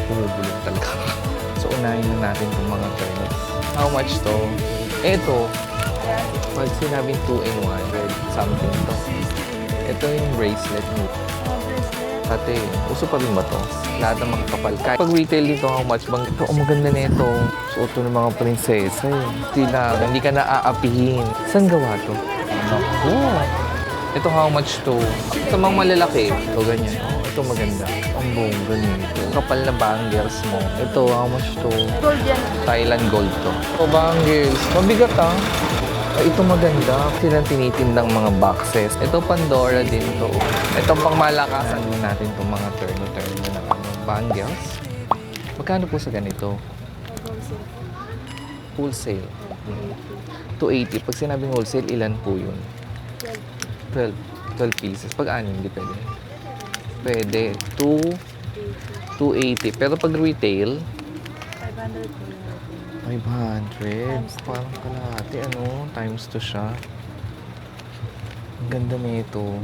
bumubulong talaga. So, unahin na natin itong mga turnip. How much to? Ito, pag sinabing 2-in-1, something to. Ito yung bracelet mo. Pati, uso pa rin ba to? Lahat ng mga kapal. Kahit pag retail dito, how much bang ito? Ang maganda na ito. Suot to ng mga prinsesa eh. Hindi ka naaapihin. Saan gawa to? Naku! Ito how much to? Ito mga malalaki. Ito ganyan. Oh, ito maganda. Ang bongga nito. Kapal na bangles mo. Ito how much to? Gold yan. Thailand gold to. Ito bangles. Mabigat ah. Ay, ito maganda. Silang tinitindang mga boxes. Ito Pandora din to. Itong pangmalakasan natin itong mga turno-turno na bangles. Magkano po sa ganito? Wholesale. 280. Pag sinabing wholesale, ilan po yun? 12 pieces. Pag anim, hindi pwede. Pwede. 280. Pero pag retail, 500. Parang kalahati, ano? Times 2 siya. Ang ganda nito.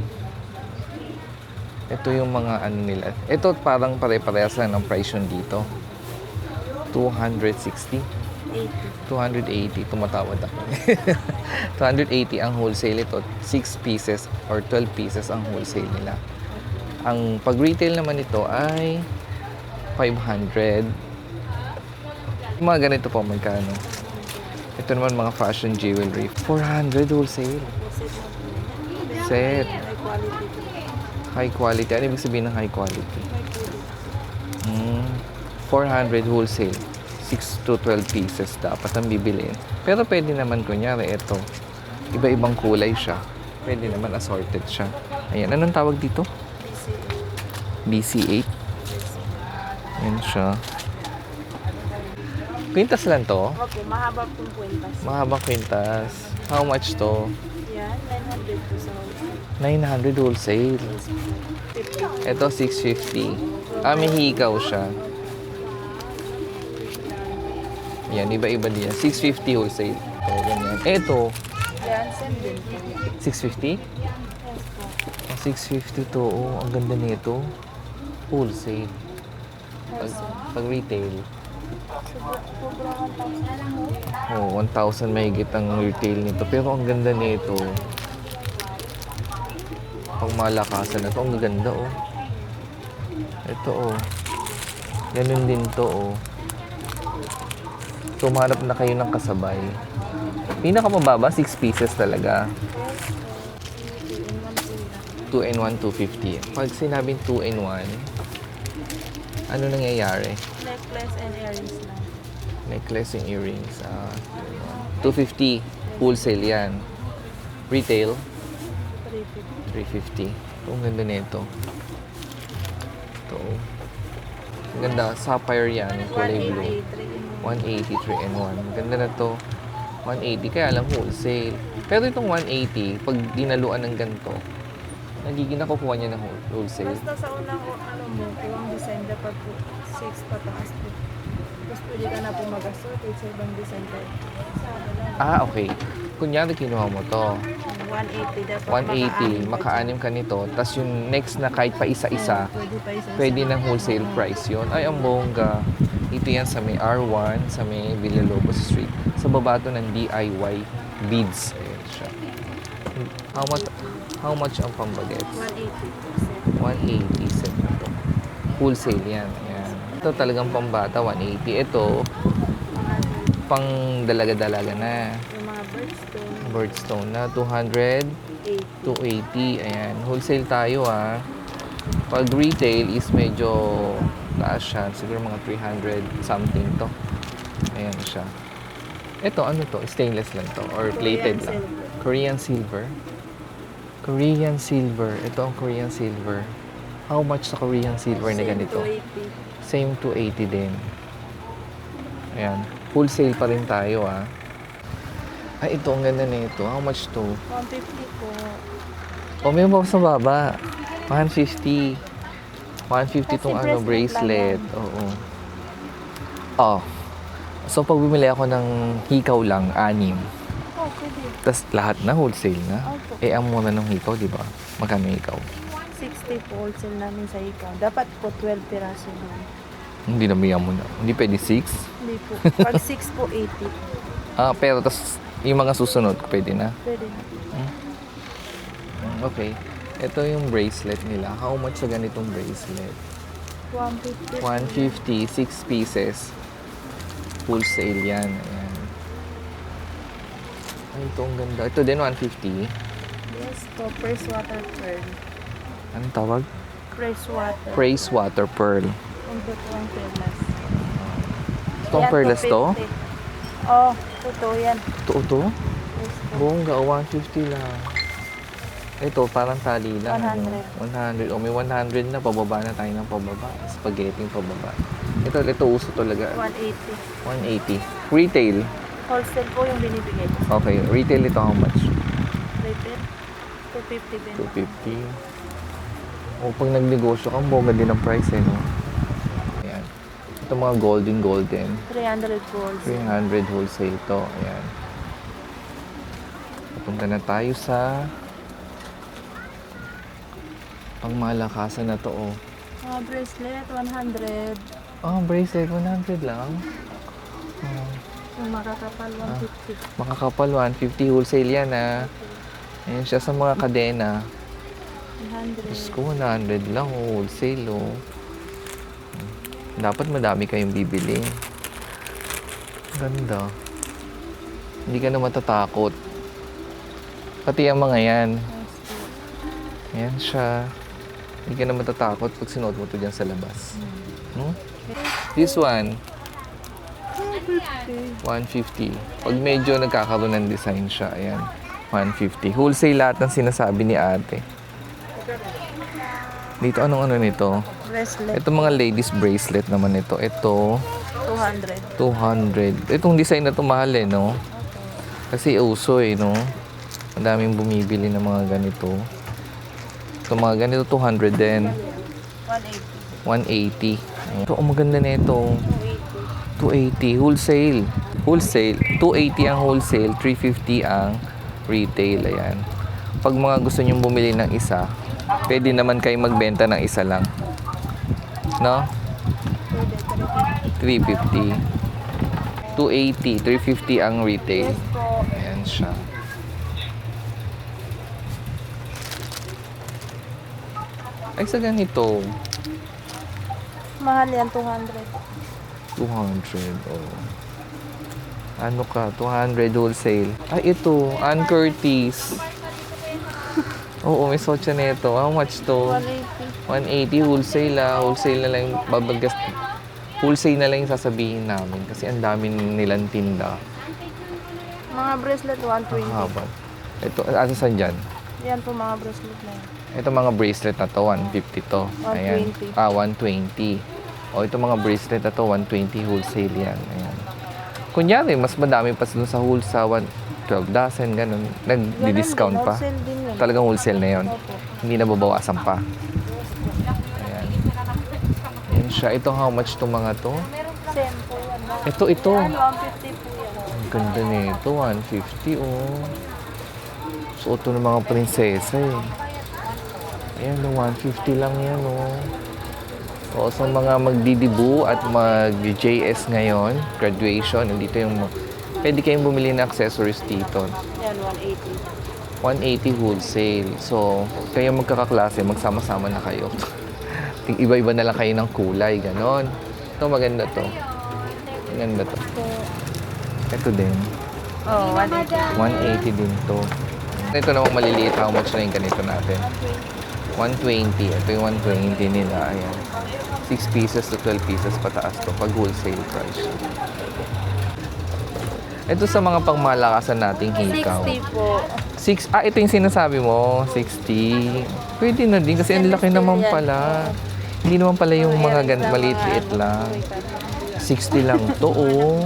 Ito yung mga ano nila. Ito parang pare-parehas lang ng price yun dito. 260. 280. Tumatawad ako. 280 ang wholesale ito. 6 pieces or 12 pieces ang wholesale nila. Ang pag-retail naman ito ay 500. Mga ganito po, magkano? Ito naman mga fashion jewelry. 400 wholesale. Set. High quality. Ano ibig sabihin ng high quality? 400 wholesale. 6 to 12 pieces dapat ang bibilin. Pero pwede naman, kunyari, ito. Iba-ibang kulay siya. Pwede naman assorted siya. Ayan. Anong tawag dito? BC8. Ayan siya. Quintas lang to? Opo, mahaba pong kwintas. Mahabang quintas. How much to? Yan, 900 po sa wholesale. 900 wholesale. Ito, 650. May hikaw siya. Yan, iba-iba din yan. 650 wholesale. Ito, ganyan. Ito, Yan, same din po. 650? Yes po. 650 to. Oh, ang ganda nito. Wholesale. Pag retail. Oh, 1,000 mahigit ang retail nito. Pero ang ganda nito. Pang malakasan na to. Ang ganda, oh. Ito, oh. Ganun din to, oh. Tumanap na kayo ng kasabay. Pinakamababa, 6 pieces talaga. 2-in-1, 250. Pag sinabing 2-in-1, ano nangyayari? Necklace and earrings lang. Necklace and earrings. 250. Wholesale yan. Retail? 350. Ang ganda nito. Ito. Ang ganda. Sapphire yan. Kulay blue. 180, 3-in-1. Ang ganda na to. 180. Kaya lang wholesale. Pero itong 180, pag dinaluan ng ganito, nagiging nakukuha niya ng wholesale. Basta sa unang mo, kuwang design dapat po 6 pataas po. Tapos pwede ka na po mag-assort sa ibang design tayo. Okay. Kunyari kinuha mo to. 180 dapat 180, maka-anim ka nito. Tapos yung next na kahit pa isa-isa, Pwede pa isa. pwede ng wholesale price yon. Ay, ang bongga. Ito yan sa may R1, sa may Villalobos Street. Sa baba to ng DIY beads. Ayan siya. How much ang pambaget? 180. 180 set na to. Wholesale yan. Ayan. Ito talagang pambata, 180. Ito, pang dalaga-dalaga na. Yung mga birdstone, Birdstone na, 200. 80. 280, ayan. Wholesale tayo Pag retail is medyo taas siya. Siguro mga 300 something to. Ayan siya. Ito, ano to? Stainless lang to? Or plated lang? Korean silver. Korean silver. Ito ang Korean silver. How much sa Korean silver na ganito? Same 280 din. Ayan. Wholesale pa rin tayo Ay, ito ang ganda nito. How much to? 150 po. May mga sa baba. 150. 150 tong Kasi bracelet. bracelet lang Oo. So, pag bumili ako ng hikaw lang, 6. Oh, pwede. Tapos lahat na wholesale na. Opo. Ang mura ng hikaw, di ba? Magkano hikaw? 60 po wholesale namin sa ikaw. Dapat po 12 piraso lang. Hindi na mo na. Hindi pwede 6. Hindi po. Pag 6 po, 80. Pero tas yung mga susunod, pwede na. Pwede na. Okay. Ito yung bracelet nila. How much sa ganitong bracelet? 150. 150, 6 pieces. Full sale yan. Ayan. Ay, ito ang ganda. Ito din, 150. Yes po, fresh water pearl. Anong tawag? Fresh water. Praise Water Pearl. Ang totoong perlas. Itong perlas to? Oh, totoo yan. Ito? Yes po. Bongga, 150 lang. Ito, parang tali lang. 100. 100. O, may 100 na. Pababa na tayo ng pababa. Spaghetti pababa. Ito uso talaga. 180. 180. Retail. Wholesale po yung binibigay ko. Okay, retail ito how much? Retail? 250 din. 250. O, pag nagnegosyo ka, bongga din ang price eh, no? Ayan. Ito mga golden. 300 gold. 300 wholesale ito. Ayan. Papunta na tayo sa pangmalakasan na to, oh. Mga bracelet, 100. Bracelet, 100 lang. Oh, Yung makakapal, 150. makakapal, 150 wholesale yan, ah. Ayan siya sa mga kadena. 100. Diyos ko, 100 lang, oh, wholesale, oh. Dapat madami kayong bibili. Ganda. Hindi ka na matatakot. Pati ang mga yan. Yes po. Ayan siya. Hindi ka na matatakot pag sinuot mo ito dyan sa labas. Hmm? This one, 150. Pag medyo nagkakaroon ng design siya, ayan, 150. Wholesale lahat ng sinasabi ni ate. Dito, anong ano nito? Bracelet, Ito mga ladies bracelet naman ito. Ito, 200. 200. Itong design na ito mahal eh, no? Kasi uso eh, no? Ang daming bumibili ng mga ganito. Ito mga ganito, 200 din. 180. 180. Ito, ang maganda na ito. 280. Wholesale. Wholesale. 280 ang wholesale. 350 ang retail. Ayan. Pag mga gusto nyong bumili ng isa, pwede naman kayo magbenta ng isa lang. No? 350. 280. 350 ang retail. Yes po. Ayan siya. Ay, sa ganito. Mahal yan, 200. 200. Oh. Ano ka? 200 wholesale. Ay, ito. Ann Curtis. Oo, may sotya na ito. How much to? 180. 180 wholesale Wholesale na lang yung babagas. Wholesale na lang yung sasabihin namin. Kasi ang dami nilang tinda. Mga bracelet, 120. Haba. Ito, asa saan dyan? Yan po mga bracelet na yan. Ito mga bracelet na to, 150 to. Ayan. 120. 120. O ito mga bracelet na to, 120 wholesale yan. Ayan. Kunyari, mas madami pa dun sa wholesale, 12 dozen, ganun. Nag-discount Ganun din, pa. wholesale din yun. Talagang wholesale na yun. Opo. Hindi na babawasan pa. Ayan. Ayan siya. Ito, how much to mga to? Same po yan. Ito. Yan, 150 po yan. Ang ganda nito, 150, oh. Suot to ng mga prinsesa, eh. Ayan, 150 lang yan, oh. O, sa mga magdidibu at mag-JS ngayon, graduation, nandito yung... Pwede kayong bumili ng accessories dito. Yan, 180. 180 wholesale. So, kayo magkakaklase, magsama-sama na kayo. Iba-iba na lang kayo ng kulay, ganon. Ito, maganda to. Maganda to. Ito din. Oh, 180. 180 din to. Ito namang maliliit. How much na yung ganito natin? 120. Ito yung 120 nila. Ayan. 6 pieces to 12 pieces pataas to pag wholesale price. Ito sa mga pangmalakasan nating hikaw. 60 po. Ito yung sinasabi mo, 60. Pwede na din kasi ang laki naman pala. Hindi naman pala yung mga maliit-liit lang. 60 lang to, oh.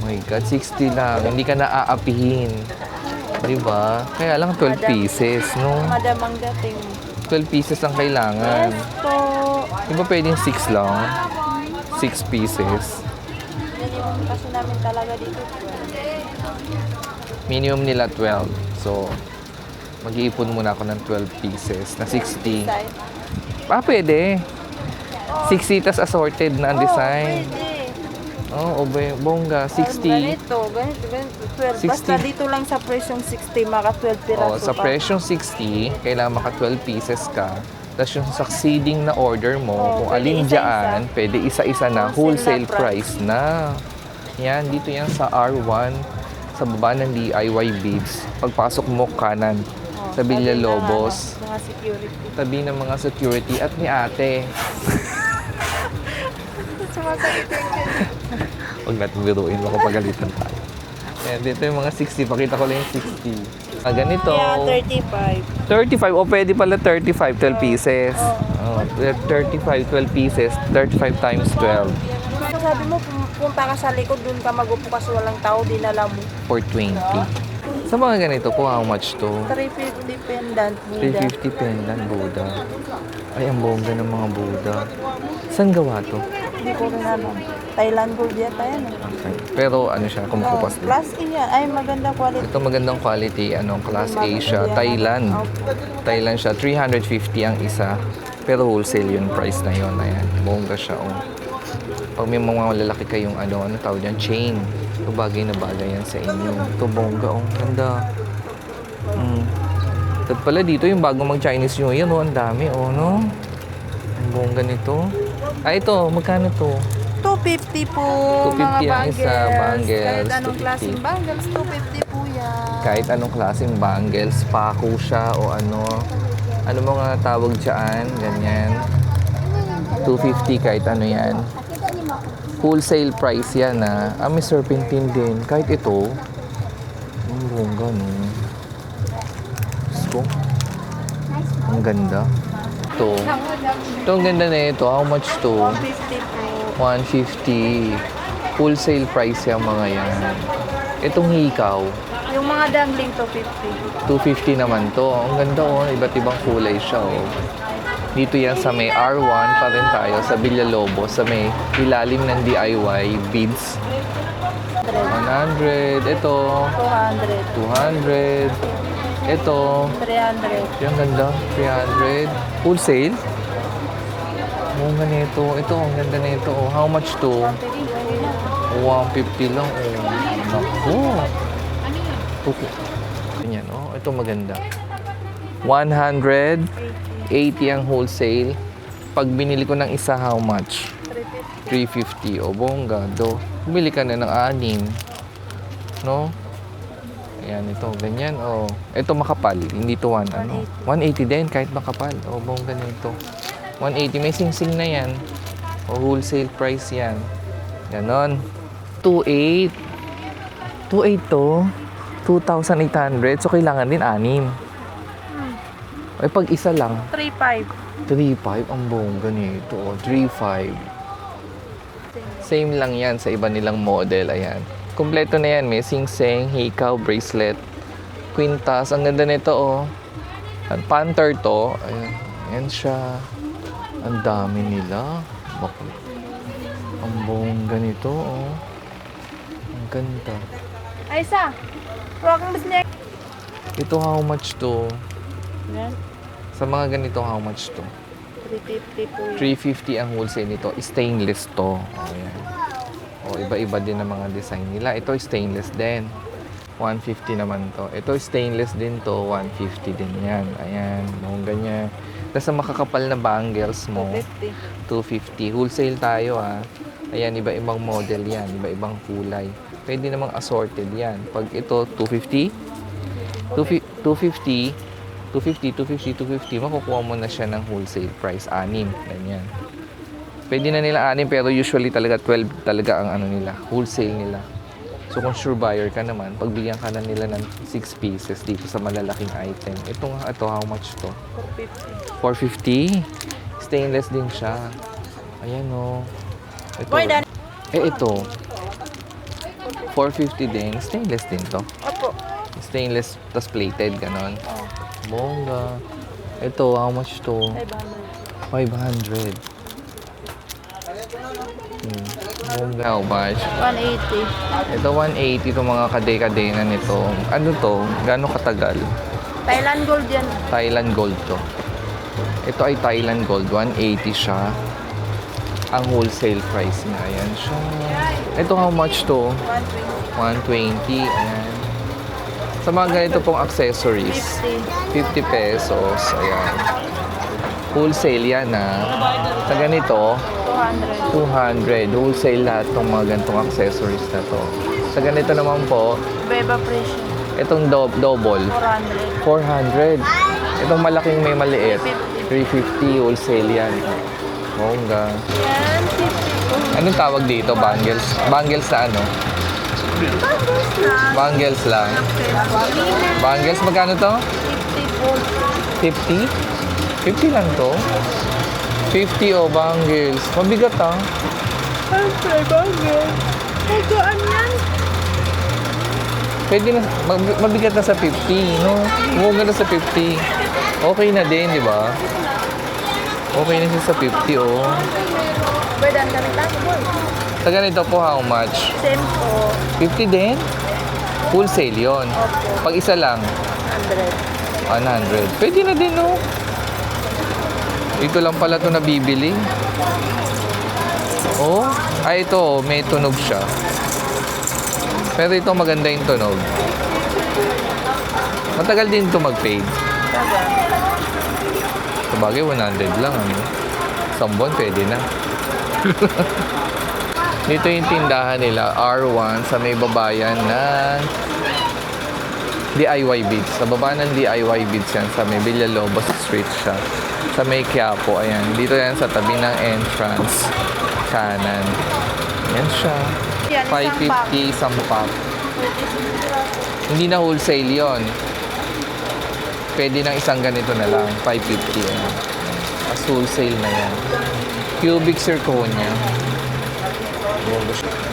My God, 60 lang. Hindi ka na-aapihin. Diba? Kaya lang 12 pieces, no? Madam ang dating. 12 pieces ang kailangan. Yes po. Diba pwedeng 6 lang? 6 pieces. Minimum kasi namin talaga dito. Minimum nila 12. So, mag-iipon muna ako ng 12 pieces na 60. Pwede. 60 tas assorted na ang design. Pwede. Oh, bongga. 60. Ganito. 12. 60. Basta dito lang sa presyong 60, maka 12 piraso Oh, sa pa. presyong 60, kailangan maka 12 pieces ka. Tapos yung succeeding na order mo, Oh, kung pwede alin isa-isa. dyan, pwede isa-isa na, wholesale Wholesale na price na. Yan, dito yan sa R1, sa baba ng DIY Beads. Pagpasok mo kanan, Oh, sa tabi ng Villalobos. Mga security. Tabi ng mga security at ni ate. Sumasakit yung chin. Huwag natin biruin, makapagalitan tayo. Ayan, dito yung mga 60. Pakita ko lang yung 60. Ganito. Yeah, 35. 35. O pwede pala 35, 12 pieces. Oh, 35, 12 pieces. 35 times 12 Kung sabi mo, punta ka sa likod, dun ka mag-upo kasi walang tao, dinala mo. for 20. Sa mga ganito po, how much to? 350 pendant, Buddha. 350 pendant, Buddha. Ay, ang bongga ng mga Buddha. Saan gawa to? Hindi ko rin alam. Thailand gold yata yan. Okay. Pero ano siya, kumukupas din. Class A yan. Ay, maganda quality. Ito magandang quality, Class A siya, Thailand. Thailand siya, 350 ang isa. Pero wholesale yung price na yon. Ayan, bongga siya, oh. Pag may mga malalaki kayong ano tawag yan, chain. Ito bagay na bagay yan sa inyo. Ito bongga, oh. Ganda. At pala dito yung bago mag-Chinese New Year, oh. Ang dami, oh, no? Ang bongga nito. Ito, magkano to? 250 po. 250 ang mga isa, bangles, Kahit anong 250. klaseng bangles, 250 po yan. Kahit anong klaseng bangles, pako siya o ano mga tawag dyan, ganyan. 250 kahit ano yan. Wholesale price yan na. May serpentine din. Kahit ito, ang bongga, no? Diyos ko. Ang ganda. Ito. Ito ang ganda na ito. How much to? 150 po. 150. Wholesale price yung mga yan. Itong hikaw, Yung mga dangling, 250. 250 naman to. Ang ganda, oh. Iba't ibang kulay siya, oh. Dito yan sa may R1 pa rin tayo, sa Villalobos, sa may ilalim ng DIY Beads. 100. Ito, 200. 200. Ito, 300. yung ganda, 300. Wholesale? Oo nga nito. Ito, ang ganda nito. Oh. How much to? 150 lang. Oh. Naku. Ganyan, oh. Ito maganda. 180 ang wholesale. Pag binili ko ng isa, how much? 350. O, bongga. Bumili ka na ng 6. No? Ayan, ito. Ganyan. O. Ito makapal. Hindi to 180 din, kahit makapal. O, bongga nito. 180. May sing-sing na yan. O, wholesale price yan. Ganon. 2.8. 2.8 to. 2,800. So, kailangan din 6. Ay, pag isa lang. 3.5. 3.5 ang bongga nito. Oh, 3.5. Same lang yan sa iba nilang model. Ayan. Kompleto na yan. May sing-sing, hikaw, bracelet, quintas. Ang ganda nito, oh. At panther to. Ayan. Ayan siya. Ang dami nila. Bako. Ang bongga nito, oh. Ang ganda. Ay, isa. Rockang bisnek. Ito, how much to? Yan. Sa mga ganito, how much to? 350 po yun. 350 ang wholesale nito. Stainless to. Ayan. O, iba-iba din ang mga design nila. Ito, stainless din. 150 naman to. Ito, stainless din to. 150 din yan. Ayan. Mga ganyan. Tapos sa makakapal na bangles mo, 250. 250. Wholesale tayo, ah. Ayan, iba-ibang model yan. Iba-ibang kulay. Pwede namang assorted yan. Pag ito, 250. 250, 250, makukuha mo na siya ng wholesale price, 6. Ganyan. Pwede na nila 6, pero usually talaga 12 talaga ang nila, wholesale nila. So kung sure buyer ka naman, pagbigyan ka na nila ng 6 pieces dito sa malalaking item. Ito how much to? 450. 450. Stainless din siya. Ayan, oh. Ito. Boy, Dan. Ito. 450 din. Stainless din to. Opo. Stainless, tas plated, ganon. Oh, Bongga. Ito, how much to? 500. 500. Bongga. How much? 180. Ito, 180 itong mga kadena nito. Ano to? Gano'ng katagal? Thailand gold yan. Thailand gold to. Ito ay Thailand gold. 180 siya. ang wholesale price niya. Ayan siya. Ito, how much to? 120. 120. Ayan. Sa mga ganito pong accessories, 50 pesos. Ayan. Wholesale yan Sa ganito, 200. 200. Wholesale lahat ng mga ganitong accessories na to. Sa ganito naman po, Beba presyo. itong double, 400. 400. Itong malaking may maliit, 350. Wholesale yan. Bongga. Yan, 50. Anong tawag dito? Bangles? Bangles na ano? Bangles lang. Bangles, magkano to? 50 50? 50 lang to? 50 bangles. Mabigat Siyempre, bagay. Magaan yan. Pwede na, mabigat na sa 50, no? Huwag na sa 50. Okay na din, di ba? Okay na siya sa 50, Pwede, ang ganun lang, boy. Sa ganito po, how much? Same po. 50 din? Wholesale yon. Opo. Pag isa lang, 100. 100. Pwede na din, no? Ito lang pala ito nabibili. Oh, ay ito, may tunog siya. Pero ito maganda yung tunog. Matagal din ito mag-fade. Sabagay, 100 lang. Ano? Isang buwan, pwede na. Dito yung tindahan nila, R1, sa may babayan ng DIY Beads. Sa baba ng DIY Beads yan, sa may Villalobos Street siya. Sa may Quiapo, ayan. Dito yan sa tabi ng entrance. Kanan. Yan siya. Yan, 550 isang pack. Hindi na wholesale yon. Pwede ng isang ganito na lang. 550 yan. As wholesale na yan. Cubic zirconia.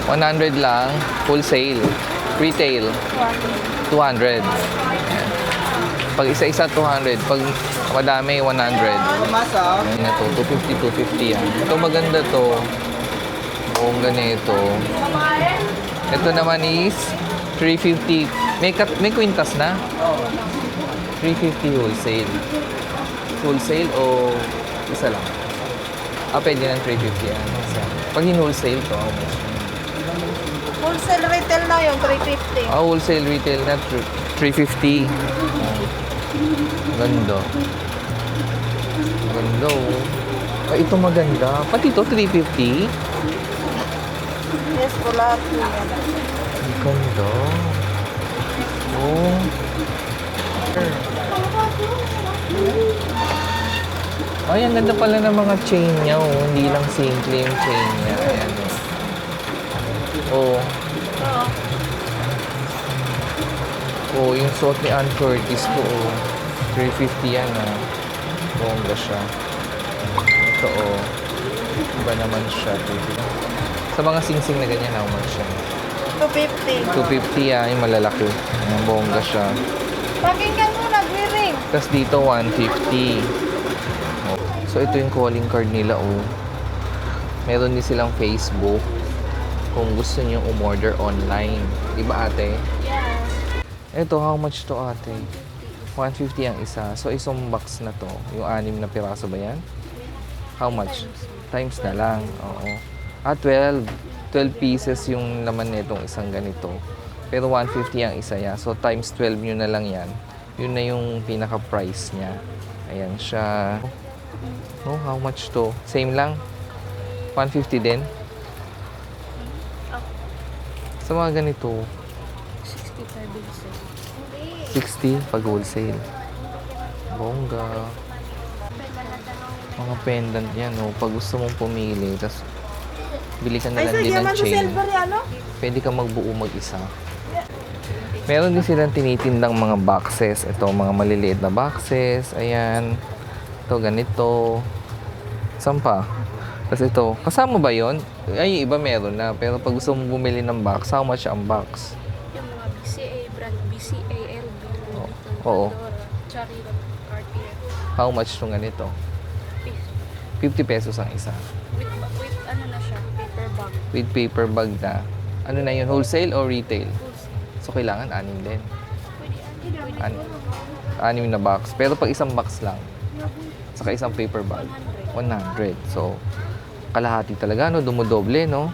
100 lang. Wholesale. Retail. 200. Yan. Pag isa-isa 200. Pag madami 100. Yan na to. 250, 250 yan. Ito maganda to. Buong ganito. Ito naman is 350. May kwintas na? 350 wholesale. Wholesale o isa lang? Pwede ng 350 yan. Isa. Pag in-wholesale to, how much? Wholesale retail na yun, 350. Wholesale retail na 350. Ganda. Ganda ito maganda. Pati ito 350. Yes, po lahat po yan. Ang ganda. Oh. Ay, ang ganda pala ng mga chain niya, Hindi lang simple yung chain niya. Ayan, Oh. Oh, yung suot ni Ann Curtis ko, 350 yan, Bongga siya. Ito, Iba naman siya, 250. Sa mga singsing na ganyan, how much siya? 250. 250 yung malalaki. Ang bongga siya. Pakinggan mo, nag-ring. Tapos dito, 150. Oh. So, ito yung calling card nila, Meron din silang Facebook. Kung gusto nyo umorder online. Diba, ate? Yes. Ito, how much to, ate? 150 ang isa. So, isang box na to. Yung 6 na piraso ba yan? How much? Times na lang. Oo. 12. 12 pieces yung laman nitong isang ganito. Pero 150 ang isa yan. So, times 12 nyo na lang yan. Yun na yung pinaka-price niya. Ayan siya. Oh, how much to? Same lang? 150 din? Sa mga ganito, 65 wholesale. 60 pag wholesale. Bongga. Mga pendant yan, Pag gusto mong pumili, tapos bili ka na lang din ng chain. Pwede ka magbuo mag-isa. Meron din silang tinitindang mga boxes. Ito, mga maliliit na boxes. Ayan. Ito, ganito. Saan pa? Tapos ito, kasama ba yon? Ay, iba meron na. Pero pag gusto mong bumili ng box, how much ang box? Yung mga BCA brand, BCALB. Oo. Cherry Cartier. How much itong ganito? 50 pesos ang isa. With ano na siya, paper bag. With paper bag na. Ano na yun? Wholesale o retail? Wholesale. So, kailangan 6 din. Pwede. 6 na box. Pero pag isang box lang, saka isang paper bag, 100. So, kalahati talaga, no? Dumudoble, no?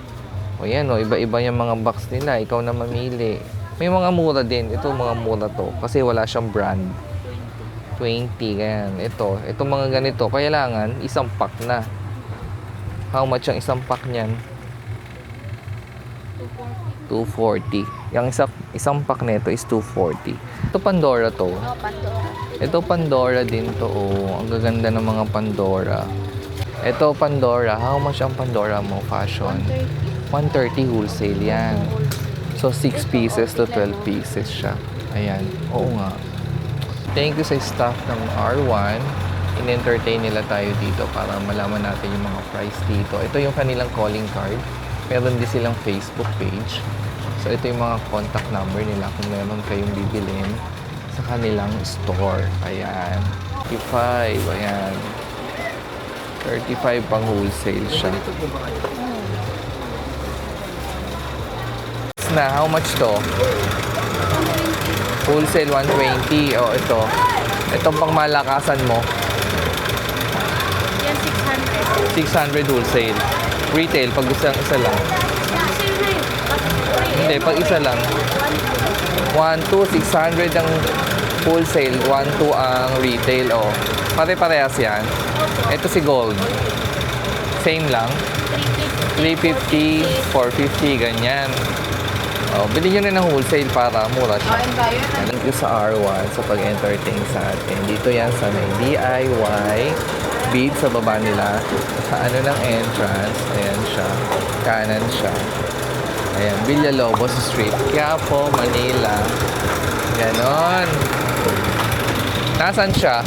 O yan, no? Iba-iba yung mga box nila. Ikaw na mamili. May mga mura din. Ito, mga mura to. Kasi wala siyang brand. 20, ganyan. Ito mga ganito. Kailangan, isang pack na. How much ang isang pack niyan? 240. Yung isang pack nito is 240. Ito Pandora to. Oh, Pandora. Ito Pandora din to. Oh. Ang gaganda ng mga Pandora. Ito Pandora. How much ang Pandora mo? Fashion. 130 wholesale yan. So 6 pieces to 12 pieces siya. Ayan. Oo nga. Thank you sa staff ng R1. In-entertain nila tayo dito para malaman natin yung mga price dito. Ito yung kanilang calling card. Meron din silang Facebook page. So, ito yung mga contact number nila kung meron kayong bibilin sa kanilang store. Ayan. 35. Ayan. 35 pang wholesale siya. Na, how much to? Wholesale 120. O, ito. Itong pang malakasan mo. Yan, 600. 600 wholesale. Retail, pag gusto isa lang. Sale na yun. Hindi, pag isa lang. 1, 2, 600 ang wholesale, 1, 2 ang retail. Oh. Pare-parehas yan. Ito si gold. Same lang. 350, 450, ganyan. Oh, bilhin nyo na ng wholesale para mura siya. Thank you sa R1 sa pag-entertain sa atin. Dito yan sa may DIY bead sa baba nila. Sa ano ng entrance. Ayan siya. Kanan siya. Ayan. Villalobos Street. Quiapo, Manila. Ganon. Nasaan siya?